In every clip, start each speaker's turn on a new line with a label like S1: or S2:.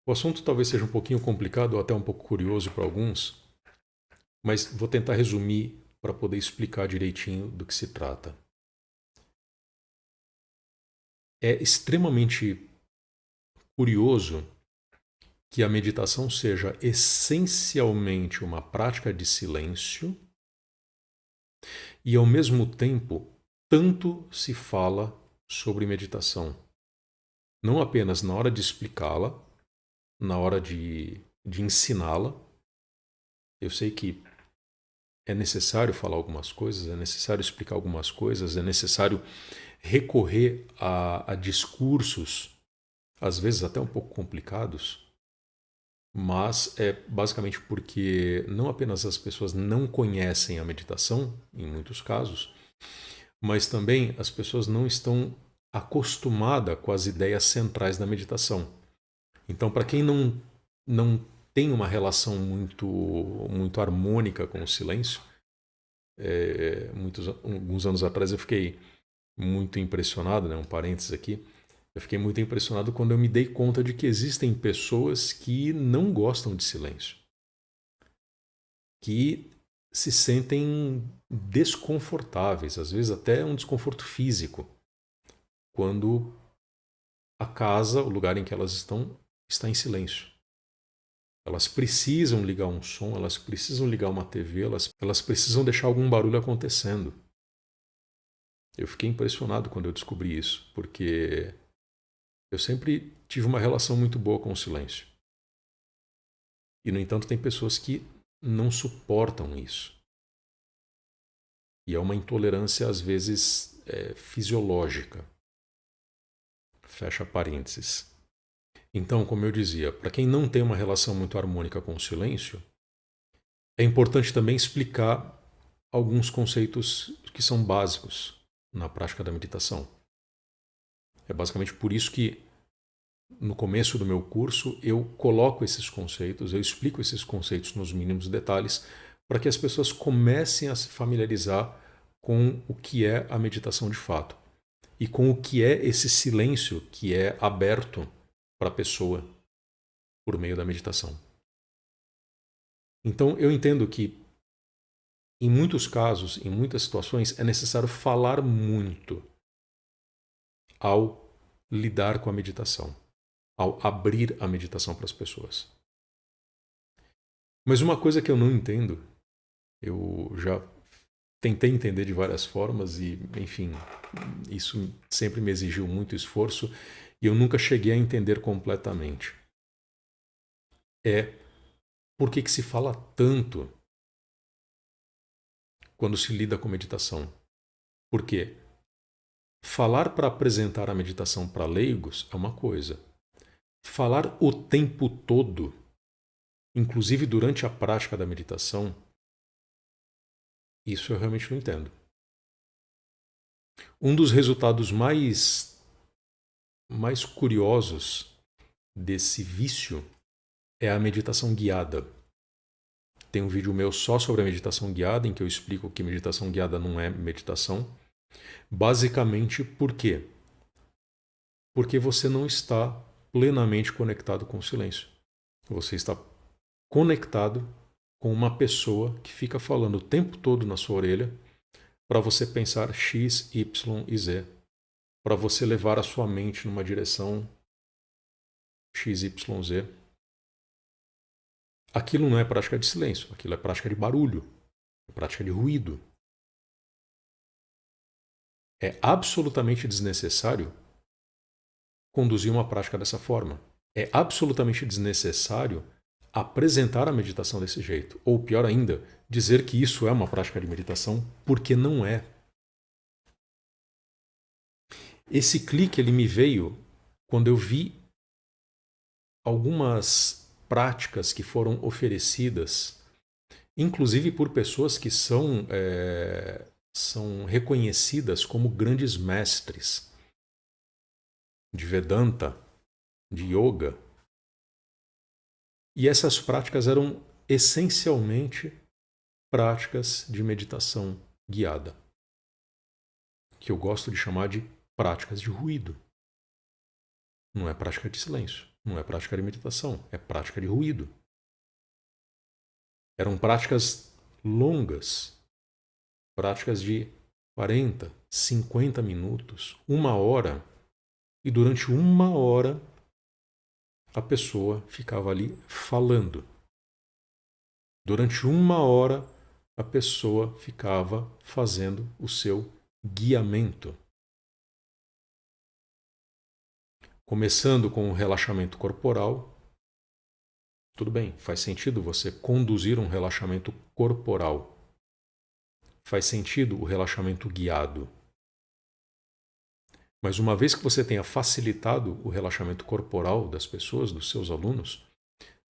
S1: O assunto talvez seja um pouquinho complicado ou até um pouco curioso para alguns, mas vou tentar resumir para poder explicar direitinho do que se trata. É extremamente curioso que a meditação seja essencialmente uma prática de silêncio e, ao mesmo tempo, tanto se fala sobre meditação. Não apenas na hora de explicá-la, na hora de ensiná-la. Eu sei que é necessário falar algumas coisas, é necessário explicar algumas coisas, é necessário recorrer a discursos, às vezes até um pouco complicados, mas é basicamente porque não apenas as pessoas não conhecem a meditação, em muitos casos, mas também as pessoas não estão acostumadas com as ideias centrais da meditação. Então, para quem não tem uma relação muito harmônica com o silêncio, alguns anos atrás eu fiquei muito impressionado, né, um parênteses aqui, eu fiquei muito impressionado quando eu me dei conta de que existem pessoas que não gostam de silêncio, que se sentem desconfortáveis, às vezes até um desconforto físico, quando a casa, o lugar em que elas estão, está em silêncio. Elas precisam ligar um som, elas precisam ligar uma TV, elas precisam deixar algum barulho acontecendo. Eu fiquei impressionado quando eu descobri isso, porque eu sempre tive uma relação muito boa com o silêncio. E, no entanto, tem pessoas que não suportam isso. E é uma intolerância, às vezes, fisiológica. Fecha parênteses. Então, como eu dizia, para quem não tem uma relação muito harmônica com o silêncio, é importante também explicar alguns conceitos que são básicos na prática da meditação. É basicamente por isso que no começo do meu curso eu coloco esses conceitos, eu explico esses conceitos nos mínimos detalhes para que as pessoas comecem a se familiarizar com o que é a meditação de fato e com o que é esse silêncio que é aberto para a pessoa por meio da meditação. Então eu entendo que em muitos casos, em muitas situações, é necessário falar muito ao lidar com a meditação, ao abrir a meditação para as pessoas. Mas uma coisa que eu não entendo, eu já tentei entender de várias formas e, enfim, isso sempre me exigiu muito esforço e eu nunca cheguei a entender completamente. É por que se fala tanto quando se lida com meditação? Porque falar para apresentar a meditação para leigos é uma coisa. Falar o tempo todo, inclusive durante a prática da meditação, isso eu realmente não entendo. Um dos resultados mais curiosos desse vício é a meditação guiada. Tem um vídeo meu só sobre a meditação guiada, em que eu explico que meditação guiada não é meditação. Basicamente, por quê? Porque você não está plenamente conectado com o silêncio. Você está conectado com uma pessoa que fica falando o tempo todo na sua orelha para você pensar X, Y e Z. Para você levar a sua mente numa direção X, Y, Z. Aquilo não é prática de silêncio, aquilo é prática de barulho, é prática de ruído. É absolutamente desnecessário conduzir uma prática dessa forma. É absolutamente desnecessário apresentar a meditação desse jeito. Ou pior ainda, dizer que isso é uma prática de meditação, porque não é. Esse clique ele me veio quando eu vi algumas práticas que foram oferecidas, inclusive por pessoas que são reconhecidas como grandes mestres de Vedanta, de yoga. E essas práticas eram essencialmente práticas de meditação guiada, que eu gosto de chamar de práticas de ruído. Não é prática de silêncio, Não é prática de meditação, é prática de ruído. Eram práticas longas, práticas de 40, 50 minutos, 1 hora. E durante 1 hora a pessoa ficava ali falando. Durante 1 hora a pessoa ficava fazendo o seu guiamento. Começando com o relaxamento corporal. Tudo bem, faz sentido você conduzir um relaxamento corporal. Faz sentido o relaxamento guiado. Mas uma vez que você tenha facilitado o relaxamento corporal das pessoas, dos seus alunos,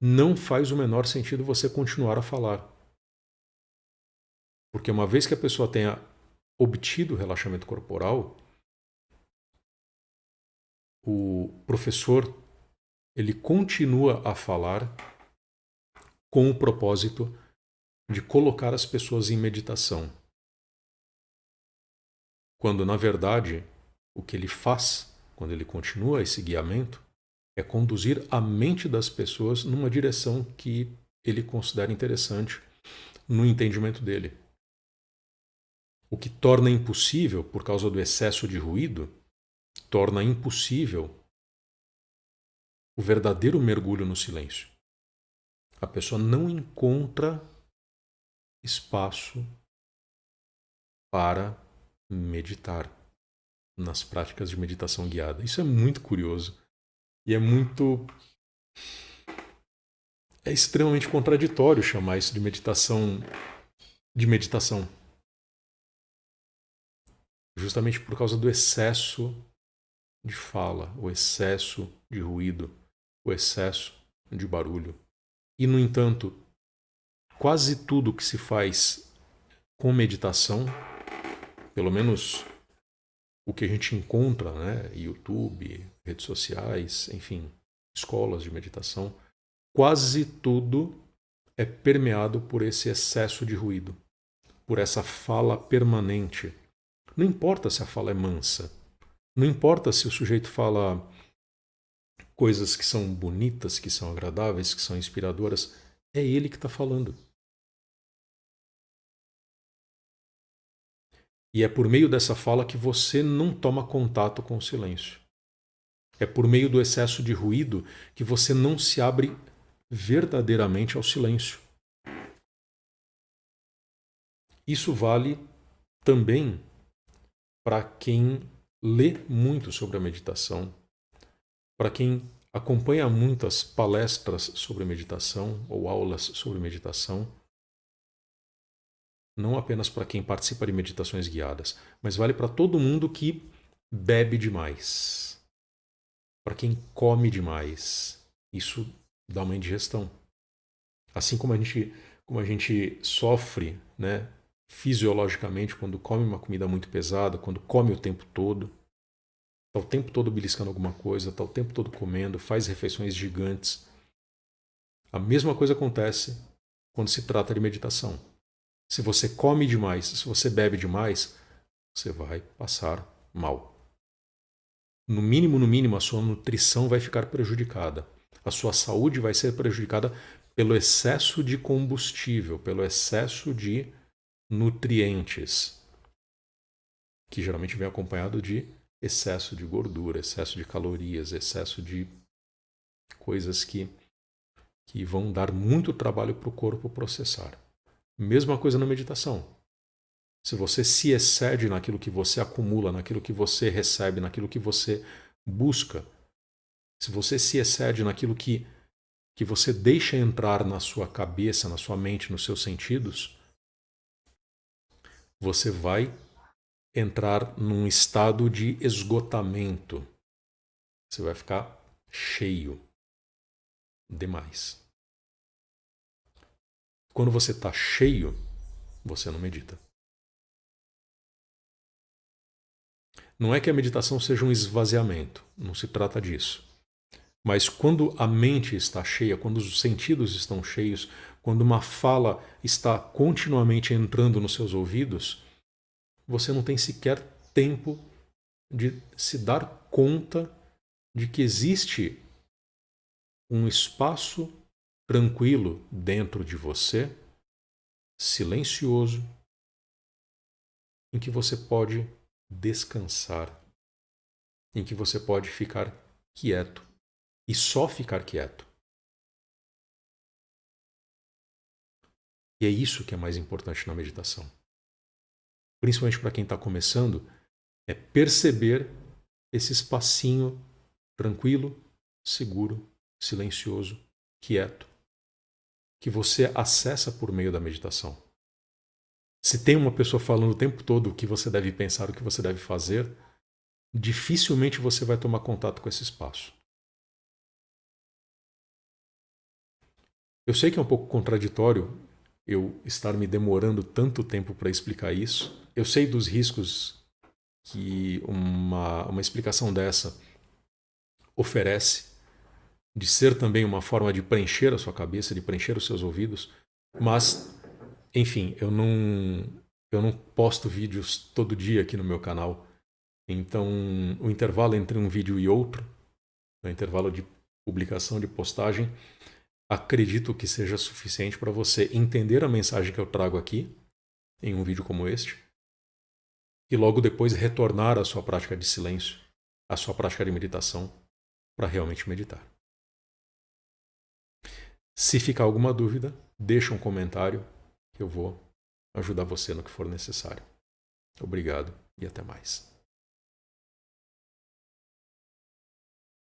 S1: não faz o menor sentido você continuar a falar. Porque uma vez que a pessoa tenha obtido o relaxamento corporal, o professor ele continua a falar com o propósito de colocar as pessoas em meditação. Quando, na verdade, o que ele faz, quando ele continua esse guiamento, é conduzir a mente das pessoas numa direção que ele considera interessante no entendimento dele. O que torna impossível, por causa do excesso de ruído, torna impossível o verdadeiro mergulho no silêncio. A pessoa não encontra espaço para meditar nas práticas de meditação guiada. Isso é muito curioso e é extremamente contraditório chamar isso de meditação, justamente por causa do excesso de fala, o excesso de ruído, o excesso de barulho. E, no entanto, quase tudo que se faz com meditação, pelo menos o que a gente encontra, né, YouTube, redes sociais, enfim, escolas de meditação, quase tudo é permeado por esse excesso de ruído, por essa fala permanente. Não importa se a fala é mansa, não importa se o sujeito fala coisas que são bonitas, que são agradáveis, que são inspiradoras, é ele que está falando. E é por meio dessa fala que você não toma contato com o silêncio. É por meio do excesso de ruído que você não se abre verdadeiramente ao silêncio. Isso vale também para quem lê muito sobre a meditação, para quem acompanha muitas palestras sobre meditação ou aulas sobre meditação, não apenas para quem participa de meditações guiadas, mas vale para todo mundo que bebe demais, para quem come demais. Isso dá uma indigestão. Assim como a gente sofre, né, fisiologicamente quando come uma comida muito pesada, quando come o tempo todo, está o tempo todo beliscando alguma coisa, está o tempo todo comendo, faz refeições gigantes. A mesma coisa acontece quando se trata de meditação. Se você come demais, se você bebe demais, você vai passar mal. No mínimo, a sua nutrição vai ficar prejudicada. A sua saúde vai ser prejudicada pelo excesso de combustível, pelo excesso de nutrientes, que geralmente vem acompanhado de excesso de gordura, excesso de calorias, excesso de coisas que vão dar muito trabalho para o corpo processar. Mesma coisa na meditação. Se você se excede naquilo que você acumula, naquilo que você recebe, naquilo que você busca, se você se excede naquilo que você deixa entrar na sua cabeça, na sua mente, nos seus sentidos, você vai entrar num estado de esgotamento. Você vai ficar cheio demais. Quando você está cheio, você não medita. Não é que a meditação seja um esvaziamento, não se trata disso. Mas quando a mente está cheia, quando os sentidos estão cheios, quando uma fala está continuamente entrando nos seus ouvidos, você não tem sequer tempo de se dar conta de que existe um espaço tranquilo dentro de você, silencioso, em que você pode descansar, em que você pode ficar quieto e só ficar quieto. E é isso que é mais importante na meditação. Principalmente para quem está começando, é perceber esse espacinho tranquilo, seguro, silencioso, quieto, que você acessa por meio da meditação. Se tem uma pessoa falando o tempo todo o que você deve pensar, o que você deve fazer, dificilmente você vai tomar contato com esse espaço. Eu sei que é um pouco contraditório eu estar me demorando tanto tempo para explicar isso. Eu sei dos riscos que uma explicação dessa oferece, de ser também uma forma de preencher a sua cabeça, de preencher os seus ouvidos, mas, enfim, eu não posto vídeos todo dia aqui no meu canal. Então, o intervalo entre um vídeo e outro, o intervalo de publicação, de postagem, acredito que seja suficiente para você entender a mensagem que eu trago aqui, em um vídeo como este, e logo depois retornar à sua prática de silêncio, à sua prática de meditação, para realmente meditar. Se ficar alguma dúvida, deixa um comentário que eu vou ajudar você no que for necessário. Obrigado e até mais.